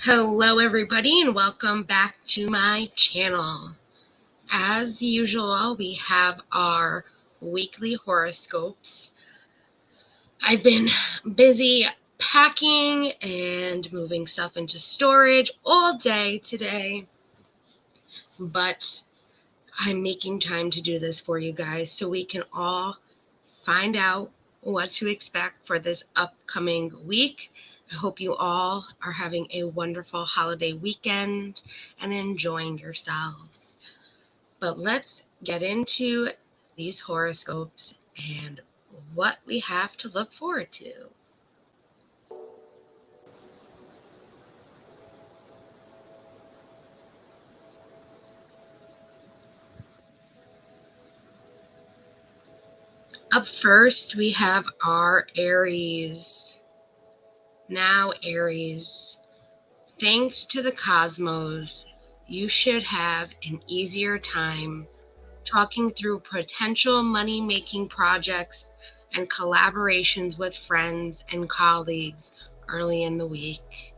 Hello everybody and welcome back to my channel. As usual, we have our weekly horoscopes. I've been busy packing and moving stuff into storage all day today, but I'm making time to do this for you guys so we can all find out what to expect for this upcoming week. I hope you all are having a wonderful holiday weekend and enjoying yourselves. But let's get into these horoscopes and what we have to look forward to. Up first, we have our Aries. Now, Aries, thanks to the cosmos, you should have an easier time talking through potential money-making projects and collaborations with friends and colleagues early in the week.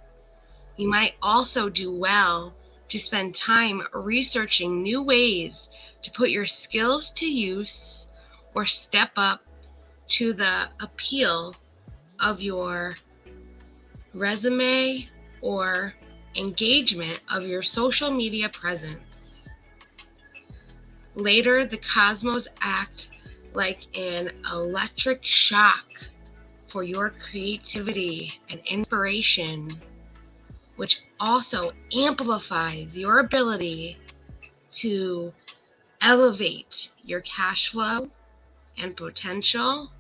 You might also do well to spend time researching new ways to put your skills to use or step up to the appeal of your resume or engagement of your social media presence. Later, the cosmos act like an electric shock for your creativity and inspiration, which also amplifies your ability to elevate your cash flow and potential,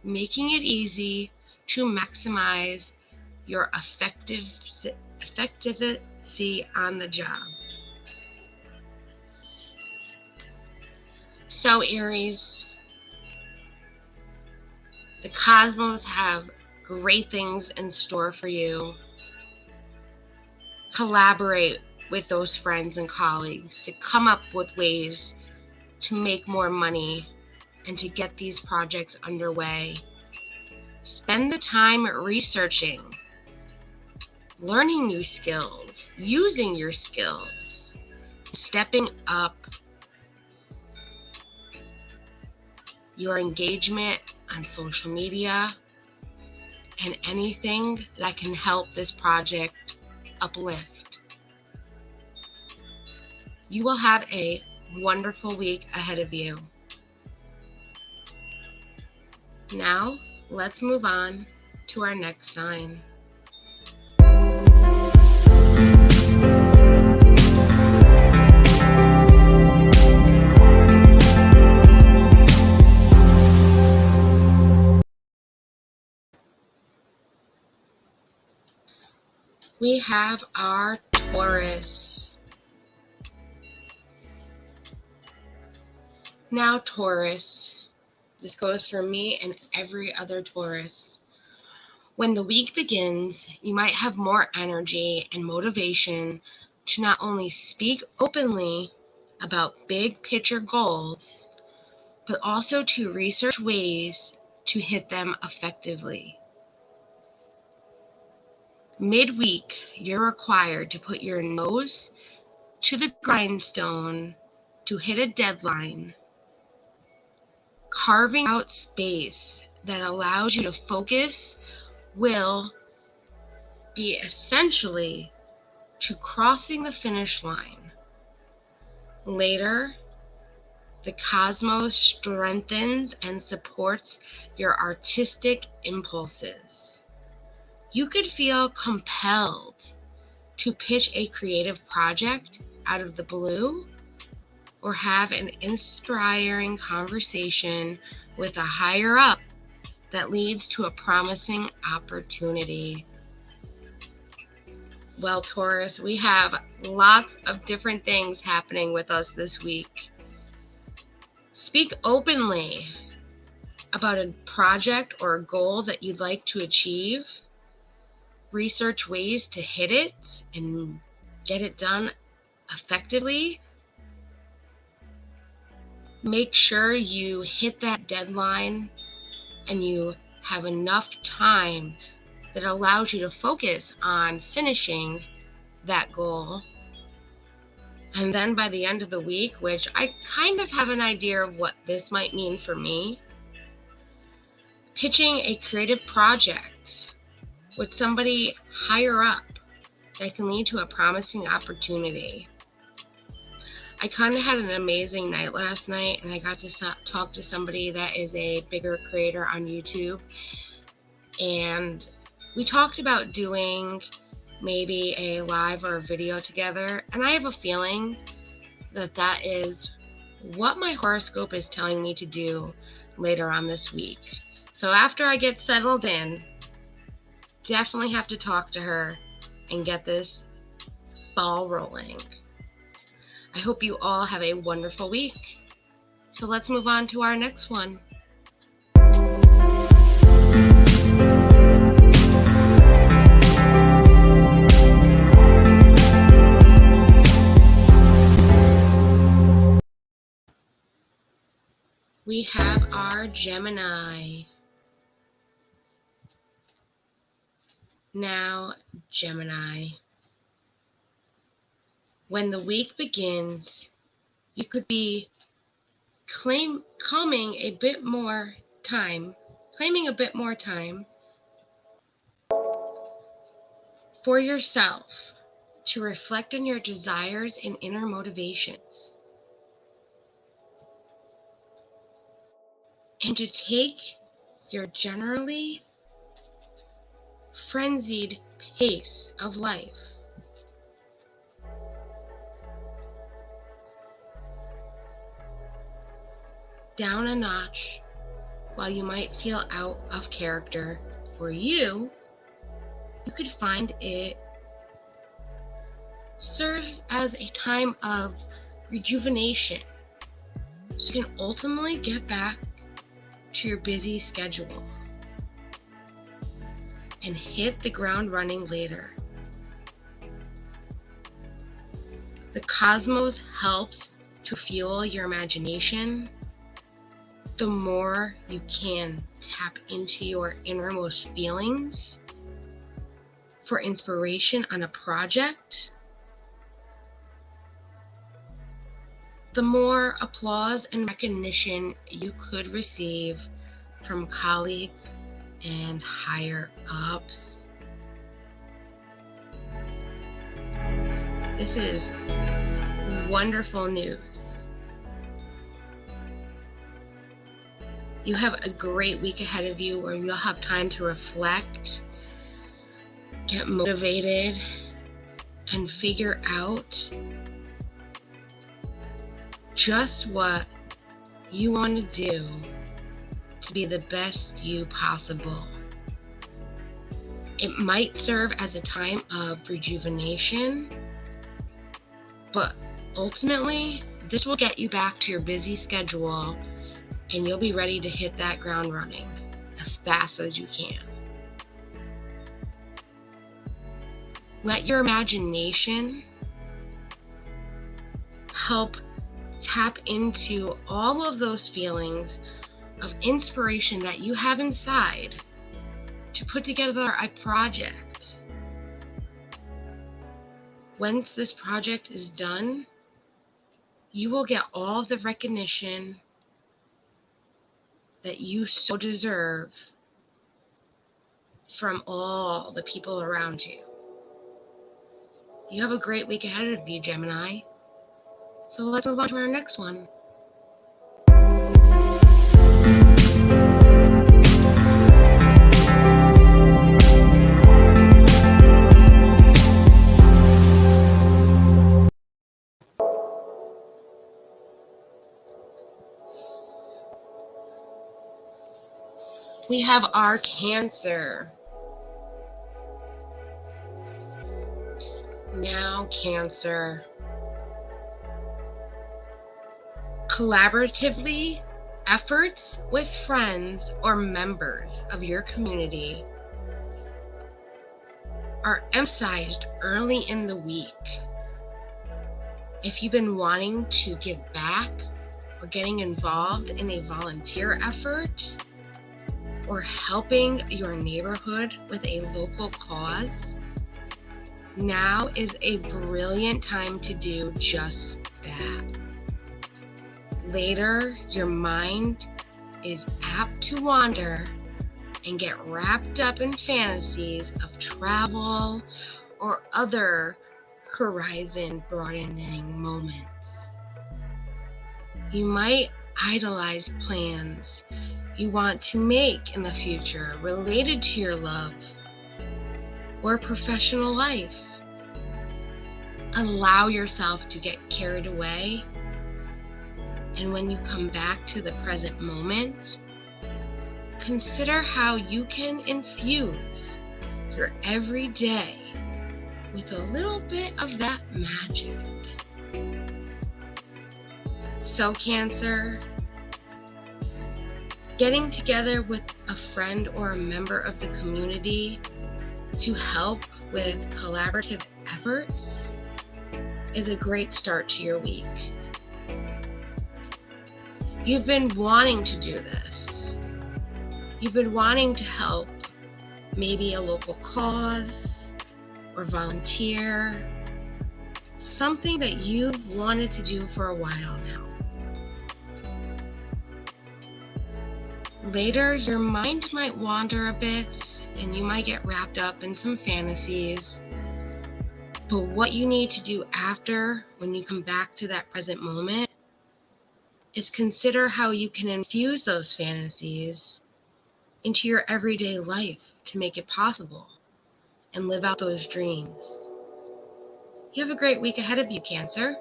making it easy to maximize your effectiveness on the job. So, Aries, the cosmos have great things in store for you. Collaborate with those friends and colleagues to come up with ways to make more money and to get these projects underway. Spend the time researching, learning new skills, using your skills, stepping up your engagement on social media and anything that can help this project uplift. You will have a wonderful week ahead of you. Now, let's move on to our next sign. We have our Taurus. Now, Taurus, this goes for me and every other Taurus. When the week begins, you might have more energy and motivation to not only speak openly about big picture goals, but also to research ways to hit them effectively. Midweek, you're required to put your nose to the grindstone to hit a deadline. Carving out space that allows you to focus will be essentially to crossing the finish line. Later, the cosmos strengthens and supports your artistic impulses. You could feel compelled to pitch a creative project out of the blue or have an inspiring conversation with a higher up that leads to a promising opportunity. Well, Taurus, we have lots of different things happening with us this week. Speak openly about a project or a goal that you'd like to achieve. Research ways to hit it and get it done effectively. Make sure you hit that deadline and you have enough time that allows you to focus on finishing that goal. And then by the end of the week, which I kind of have an idea of what this might mean for me, pitching a creative project with somebody higher up that can lead to a promising opportunity. I kind of had an amazing night last night, and I got to talk to somebody that is a bigger creator on YouTube. And we talked about doing maybe a live or a video together. And I have a feeling that that is what my horoscope is telling me to do later on this week. So after I get settled in, definitely have to talk to her and get this ball rolling. I hope you all have a wonderful week. So let's move on to our next one. We have our Gemini. Now, Gemini. When the week begins, you could be claiming a bit more time for yourself to reflect on your desires and inner motivations, and to take your generally frenzied pace of life down a notch. While you might feel out of character for you, you could find it serves as a time of rejuvenation, so you can ultimately get back to your busy schedule and hit the ground running later. The cosmos helps to fuel your imagination. The more you can tap into your innermost feelings for inspiration on a project, the more applause and recognition you could receive from colleagues and higher ups. This is wonderful news. You have a great week ahead of you where you'll have time to reflect, get motivated, and figure out just what you want to do to be the best you possible. It might serve as a time of rejuvenation, but ultimately, this will get you back to your busy schedule, and you'll be ready to hit that ground running as fast as you can. Let your imagination help tap into all of those feelings of inspiration that you have inside to put together a project. Once this project is done, you will get all the recognition that you so deserve from all the people around you. You have a great week ahead of you, Gemini. So let's move on to our next one. We have our Cancer. Now, Cancer. Collaboratively, efforts with friends or members of your community are emphasized early in the week. If you've been wanting to give back or getting involved in a volunteer effort, or helping your neighborhood with a local cause, Now is a brilliant time to do just that. Later, your mind is apt to wander and get wrapped up in fantasies of travel or other horizon broadening moments. You might idolize plans you want to make in the future related to your love or professional life. Allow yourself to get carried away, and when you come back to the present moment, consider how you can infuse your everyday with a little bit of that magic. So, Cancer, getting together with a friend or a member of the community to help with collaborative efforts is a great start to your week. You've been wanting to do this. You've been wanting to help maybe a local cause or volunteer, something that you've wanted to do for a while now. Later, your mind might wander a bit and you might get wrapped up in some fantasies. But what you need to do after, when you come back to that present moment, is consider how you can infuse those fantasies into your everyday life to make it possible and live out those dreams. You have a great week ahead of you, Cancer.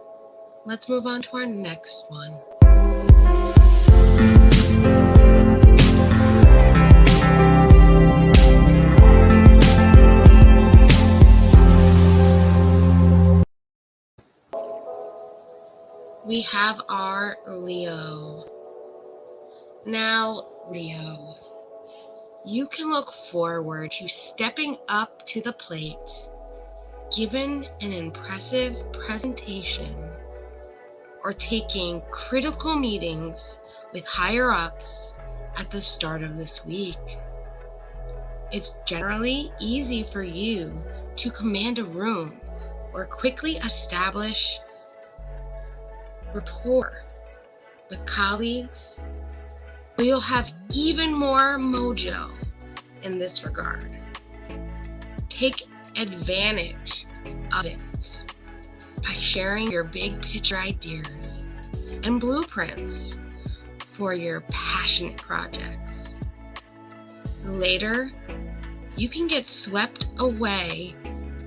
Let's move on to our next one. We have our Leo. Now, Leo, you can look forward to stepping up to the plate, given an impressive presentation, or taking critical meetings with higher-ups at the start of this week. It's generally easy for you to command a room or quickly establish rapport with colleagues, but you'll have even more mojo in this regard. Take advantage of it by sharing your big picture ideas and blueprints for your passionate projects. Later, you can get swept away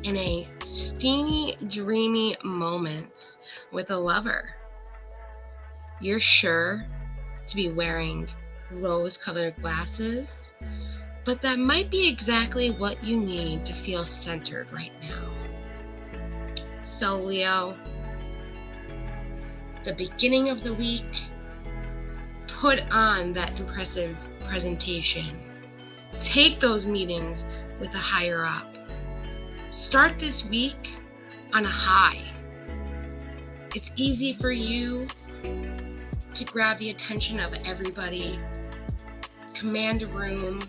in a steamy, dreamy moment with a lover. You're sure to be wearing rose-colored glasses, but that might be exactly what you need to feel centered right now. So, Leo, the beginning of the week, put on that impressive presentation. Take those meetings with a higher up. Start this week on a high. It's easy for you to grab the attention of everybody, command a room,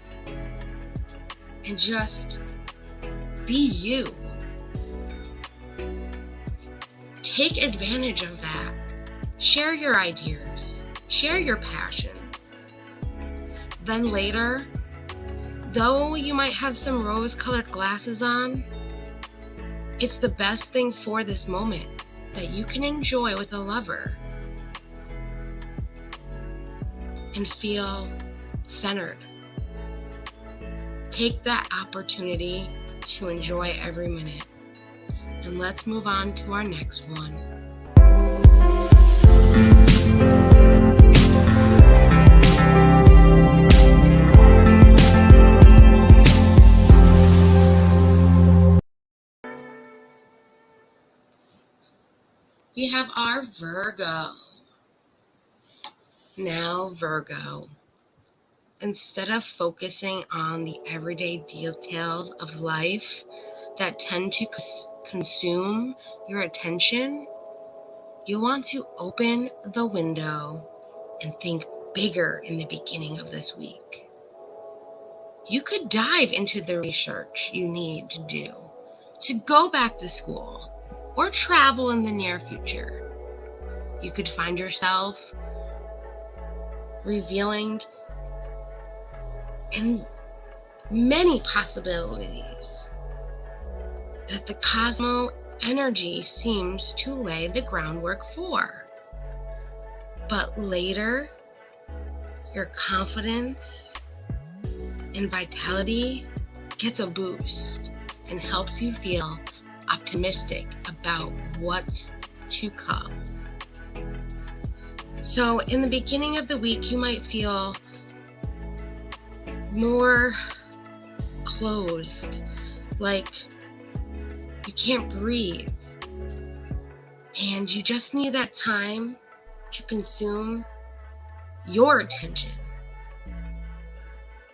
and just be you. Take advantage of that. Share your ideas. Share your passions. Then later, though you might have some rose-colored glasses on, it's the best thing for this moment that you can enjoy with a lover and feel centered. Take that opportunity to enjoy every minute. And let's move on to our next one. We have our Virgo. Now, Virgo, instead of focusing on the everyday details of life that tend to consume your attention, you want to open the window and think bigger in the beginning of this week. You could dive into the research you need to do to go back to school or travel in the near future. You could find yourself revealing in many possibilities that the cosmo energy seems to lay the groundwork for. But later, your confidence and vitality gets a boost and helps you feel optimistic about what's to come. So in the beginning of the week, you might feel more closed, like you can't breathe, and you just need that time to consume your attention.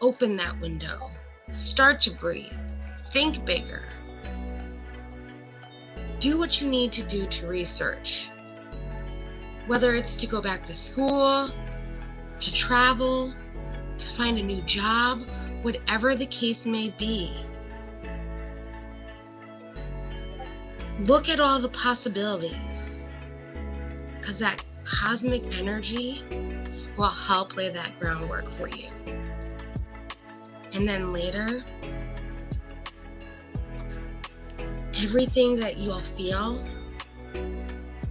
Open that window, start to breathe, think bigger. Do what you need to do to research, whether it's to go back to school, to travel, to find a new job, whatever the case may be. Look at all the possibilities, because that cosmic energy will help lay that groundwork for you. And then later, everything that you'll feel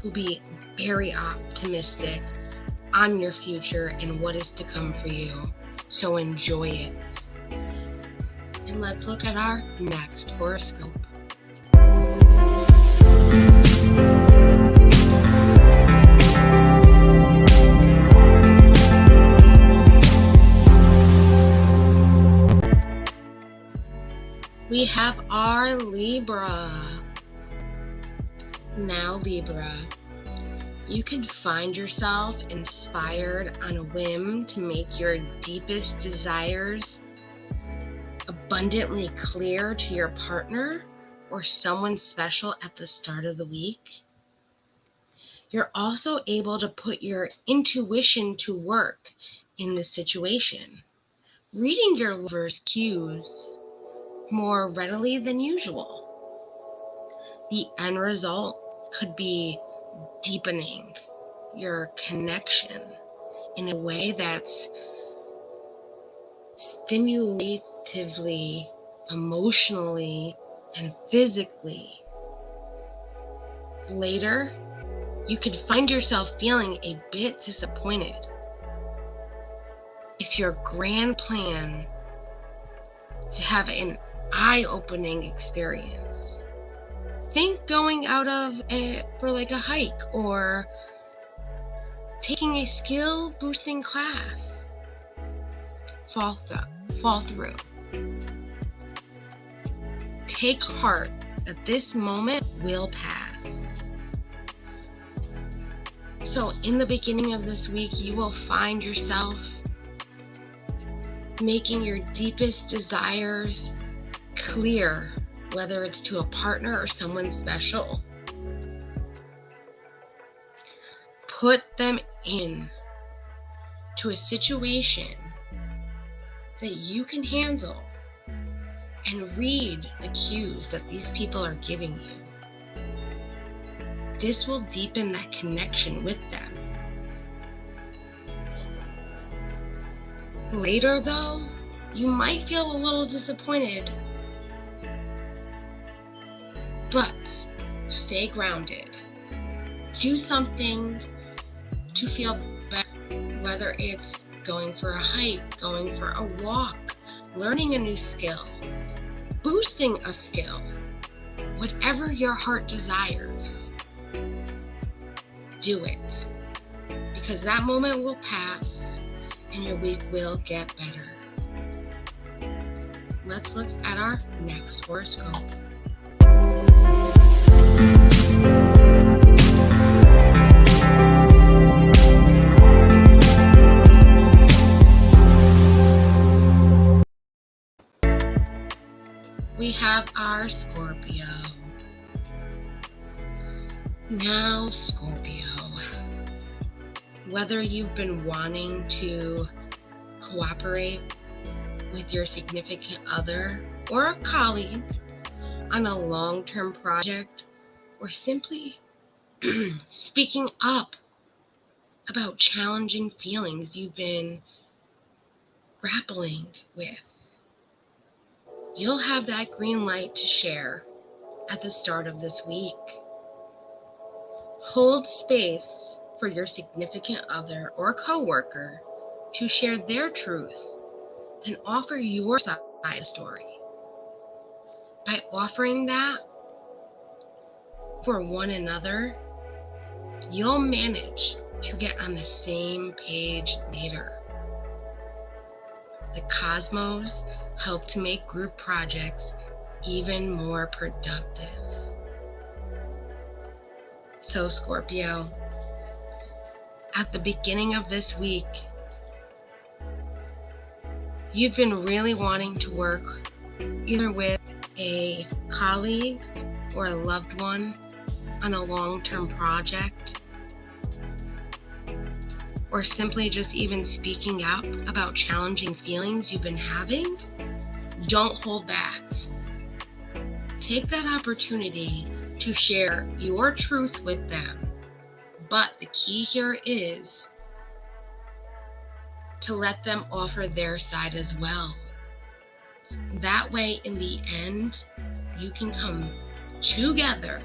will be very optimistic on your future and what is to come for you. So enjoy it. And let's look at our next horoscope. We have our Libra. Now, Libra, you could find yourself inspired on a whim to make your deepest desires abundantly clear to your partner or someone special at the start of the week. You're also able to put your intuition to work in this situation, reading your lover's cues more readily than usual. The end result could be deepening your connection in a way that's stimulatively, emotionally, and physically. Later, you could find yourself feeling a bit disappointed if your grand plan to have an eye-opening experience. Think going out for like a hike or taking a skill-boosting class. Fall through. Take heart that this moment will pass. So in the beginning of this week, you will find yourself making your deepest desires clear, whether it's to a partner or someone special. Put them in to a situation that you can handle and read the cues that these people are giving you. This will deepen that connection with them. Later, though, you might feel a little disappointed, but stay grounded. Do something to feel better, whether it's going for a hike, going for a walk, learning a new skill, boosting a skill, whatever your heart desires. Do it, because that moment will pass and your week will get better. Let's look at our next horoscope. We have our Scorpio. Now, Scorpio, whether you've been wanting to cooperate with your significant other or a colleague, on a long-term project, or simply speaking up about challenging feelings you've been grappling with. You'll have that green light to share at the start of this week. Hold space for your significant other or coworker to share their truth and offer your side of the story. By offering that for one another, you'll manage to get on the same page later. The cosmos help to make group projects even more productive. So Scorpio, at the beginning of this week, you've been really wanting to work either with a colleague or a loved one on a long-term project, or simply just even speaking up about challenging feelings you've been having. Don't hold back. Take that opportunity to share your truth with them. But the key here is to let them offer their side as well. That way, in the end, you can come together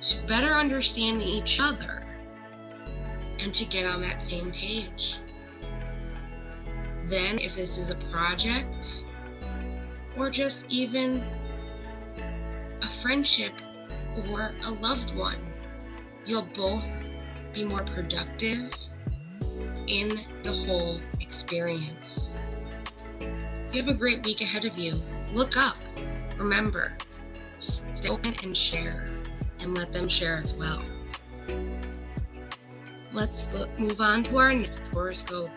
to better understand each other and to get on that same page. Then, if this is a project or just even a friendship or a loved one, you'll both be more productive in the whole experience. You have a great week ahead of you. Look up. Remember, stay open and share, and let them share as well. Let's move on to our next horoscope.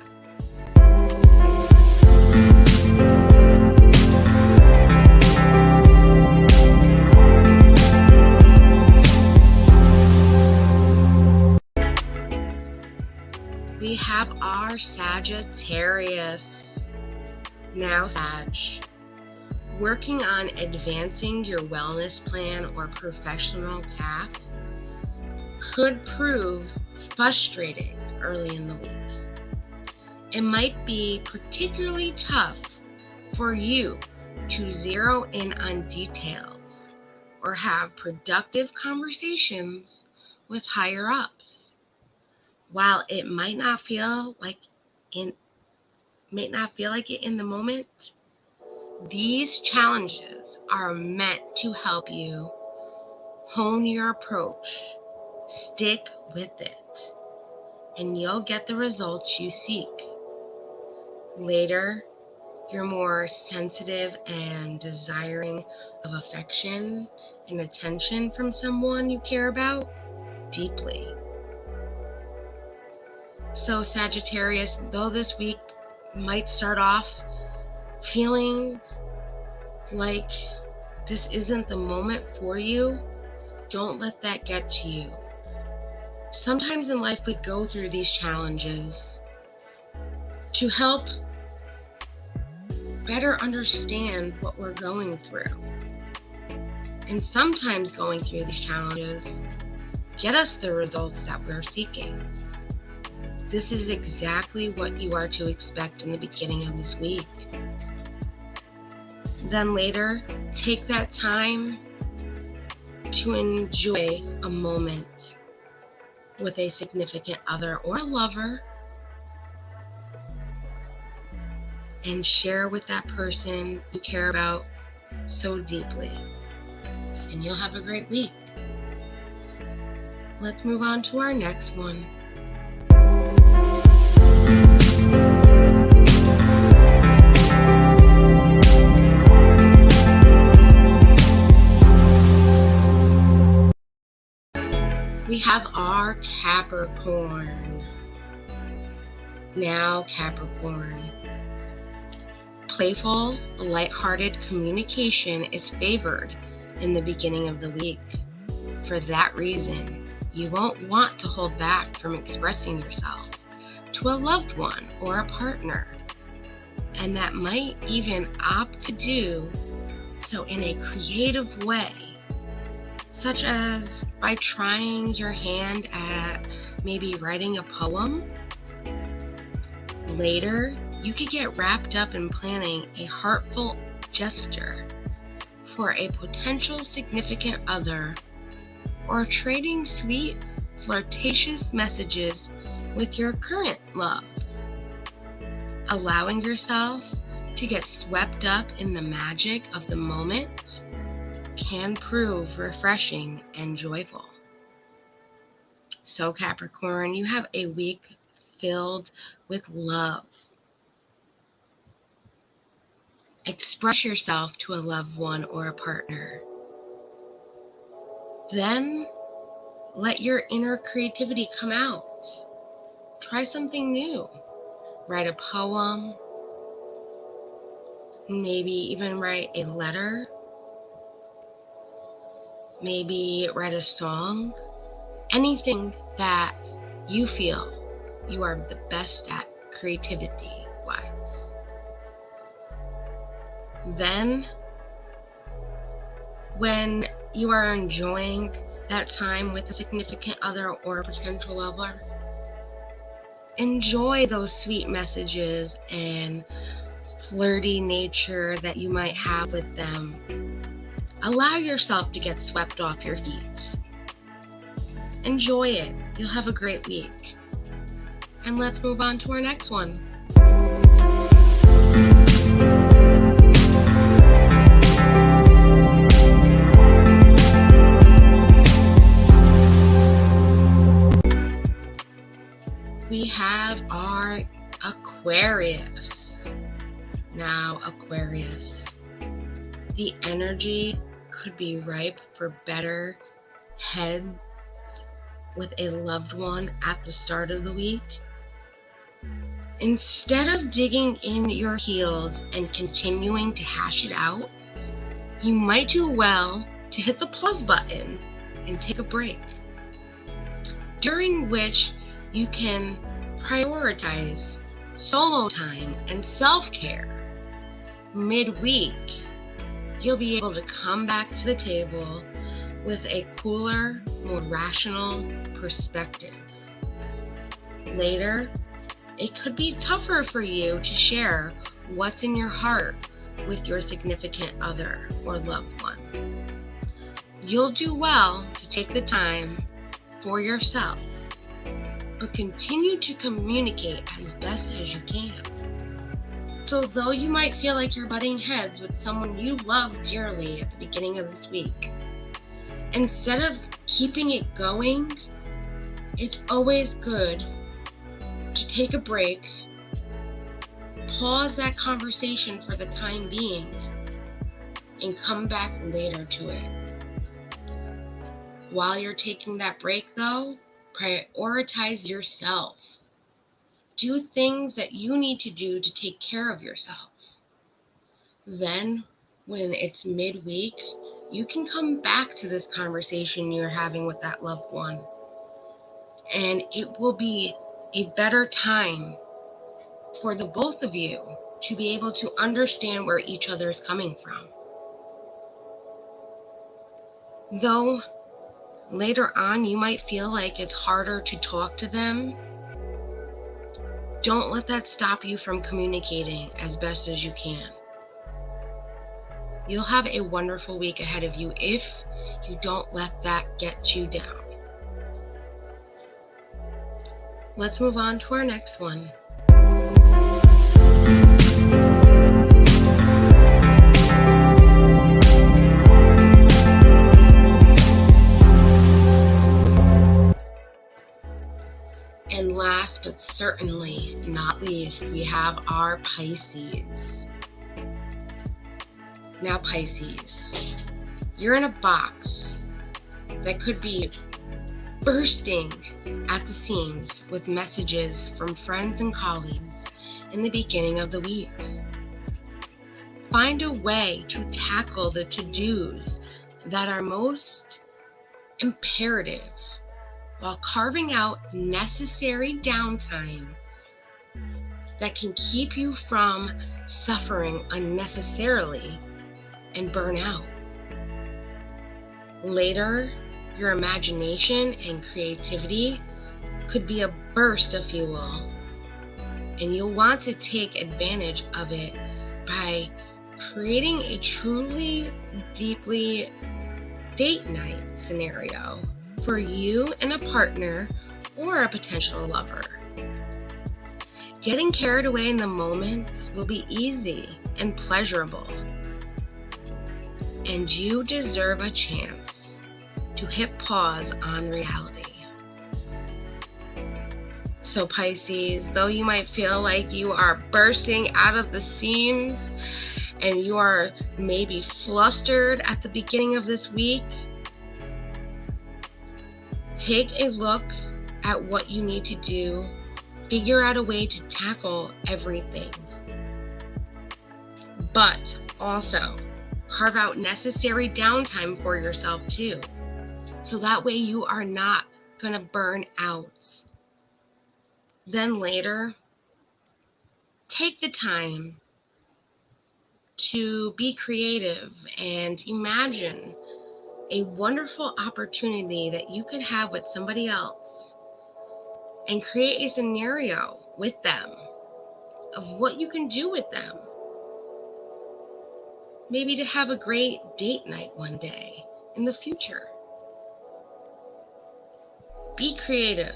We have our Sagittarius. Now, Sag, working on advancing your wellness plan or professional path could prove frustrating early in the week. It might be particularly tough for you to zero in on details or have productive conversations with higher ups. While it might not feel like it in the moment, these challenges are meant to help you hone your approach, stick with it, and you'll get the results you seek. Later, you're more sensitive and desiring of affection and attention from someone you care about deeply. So Sagittarius, though this week might start off feeling like this isn't the moment for you, don't let that get to you. Sometimes in life we go through these challenges to help better understand what we're going through. And sometimes going through these challenges get us the results that we're seeking. This is exactly what you are to expect in the beginning of this week. Then later, take that time to enjoy a moment with a significant other or a lover and share with that person you care about so deeply. And you'll have a great week. Let's move on to our next one. We have our Capricorn. Now, Capricorn. Playful, lighthearted communication is favored in the beginning of the week. For that reason, you won't want to hold back from expressing yourself to a loved one or a partner, and that might even opt to do so in a creative way, such as by trying your hand at maybe writing a poem. Later, you could get wrapped up in planning a heartfelt gesture for a potential significant other, or trading sweet, flirtatious messages with your current love. Allowing yourself to get swept up in the magic of the moment can prove refreshing and joyful. So Capricorn, you have a week filled with love. Express yourself to a loved one or a partner. Then let your inner creativity come out. Try something new. Write a poem. Maybe even write a letter. Maybe write a song. Anything that you feel you are the best at creativity-wise. Then, when you are enjoying that time with a significant other or a potential lover, enjoy those sweet messages and flirty nature that you might have with them. Allow yourself to get swept off your feet. Enjoy it. You'll have a great week. And let's move on to our next one. We have our Aquarius. Now, Aquarius, the energy could be ripe for better heads with a loved one at the start of the week. Instead of digging in your heels and continuing to hash it out, you might do well to hit the pause button and take a break, during which you can prioritize solo time and self-care. Midweek, you'll be able to come back to the table with a cooler, more rational perspective. Later, it could be tougher for you to share what's in your heart with your significant other or loved one. You'll do well to take the time for yourself, but continue to communicate as best as you can. So though you might feel like you're butting heads with someone you love dearly at the beginning of this week, instead of keeping it going, it's always good to take a break, pause that conversation for the time being, and come back later to it. While you're taking that break though, prioritize yourself. Do things that you need to do to take care of yourself. Then, when it's midweek, you can come back to this conversation you're having with that loved one, and it will be a better time for the both of you to be able to understand where each other is coming from. Though later on you might feel like it's harder to talk to them, don't let that stop you from communicating as best as you can. You'll have a wonderful week ahead of you if you don't let that get you down. Let's move on to our next one. And last but certainly not least, we have our Pisces. Now Pisces, you're in a box that could be bursting at the seams with messages from friends and colleagues in the beginning of the week. Find a way to tackle the to-dos that are most imperative while carving out necessary downtime that can keep you from suffering unnecessarily and burn out. Later, your imagination and creativity could be a burst of fuel, and you'll want to take advantage of it by creating a truly, deeply date night scenario for you and a partner or a potential lover. Getting carried away in the moment will be easy and pleasurable, and you deserve a chance to hit pause on reality. So Pisces, though you might feel like you are bursting out of the seams and you are maybe flustered at the beginning of this week, take a look at what you need to do. Figure out a way to tackle everything. But also, carve out necessary downtime for yourself too. So that way you are not going to burn out. Then later, take the time to be creative and imagine a wonderful opportunity that you could have with somebody else and create a scenario with them of what you can do with them. Maybe to have a great date night one day in the future. Be creative.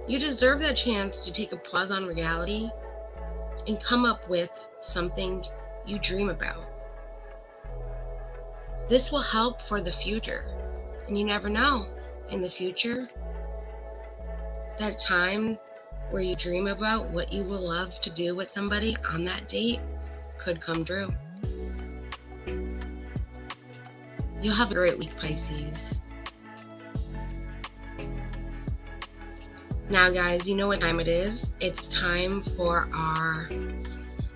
You deserve that chance to take a pause on reality and come up with something you dream about. This will help for the future. And you never know, in the future, that time where you dream about what you will love to do with somebody on that date could come true. You'll have a great week, Pisces. Now, guys, you know what time it is. It's time for our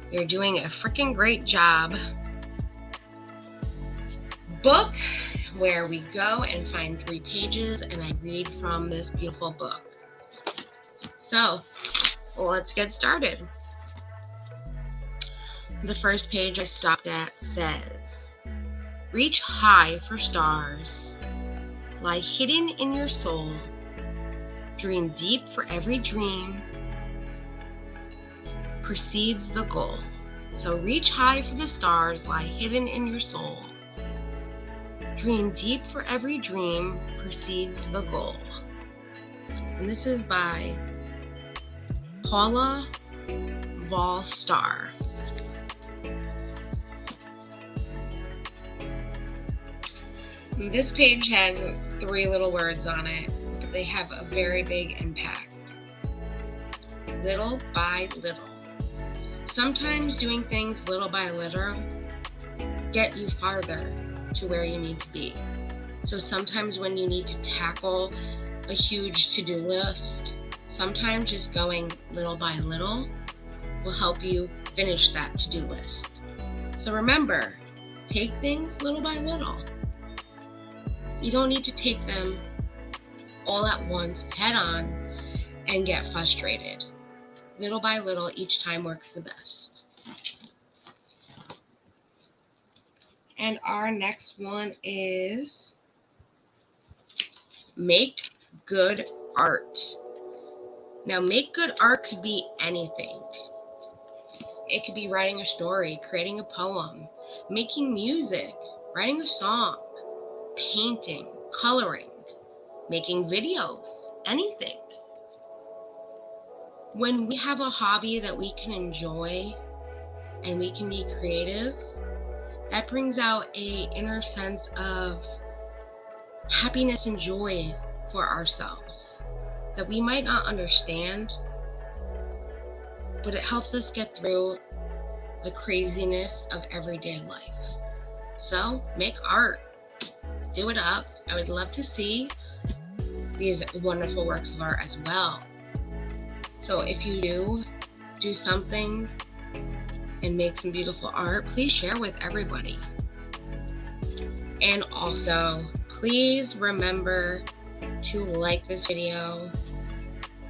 You're Doing a Freaking Great Job book, where we go and find 3 pages and I read from this beautiful book. So, let's get started. The first page I stopped at says, "Reach high for stars, lie hidden in your soul, dream deep, for every dream precedes the goal." So reach high for the stars, lie hidden in your soul, dream deep, for every dream precedes the goal. And this is by Paula Volstar. This page has 3 little words on it, but they have a very big impact. Little by little. Sometimes doing things little by little get you farther to where you need to be. So sometimes when you need to tackle a huge to-do list, sometimes just going little by little will help you finish that to-do list. So remember, take things little by little. You don't need to take them all at once, head on, and get frustrated. Little by little, each time works the best. And our next one is Make Good Art. Now, make good art could be anything. It could be writing a story, creating a poem, making music, writing a song, painting, coloring, making videos, anything. When we have a hobby that we can enjoy and we can be creative, that brings out an inner sense of happiness and joy for ourselves that we might not understand, but it helps us get through the craziness of everyday life. So make art, do it up. I would love to see these wonderful works of art as well. So if you do something and make some beautiful art, please share with everybody. And also, please remember to like this video,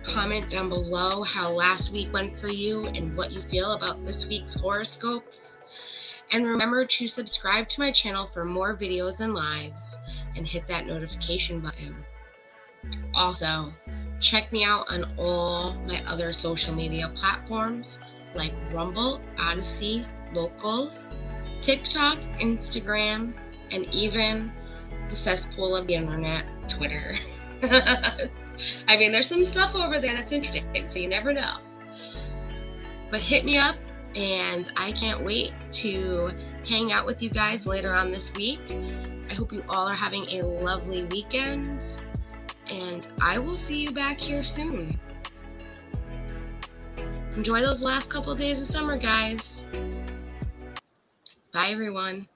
comment down below how last week went for you and what you feel about this week's horoscopes. And remember to subscribe to my channel for more videos and lives, and hit that notification button. Also, check me out on all my other social media platforms like Rumble, Odyssey, Locals, TikTok, Instagram, and even the cesspool of the internet, Twitter. I mean, there's some stuff over there that's interesting, so you never know. But hit me up, and I can't wait to hang out with you guys later on this week. I hope you all are having a lovely weekend, and I will see you back here soon. Enjoy those last couple of days of summer, guys. Bye, everyone.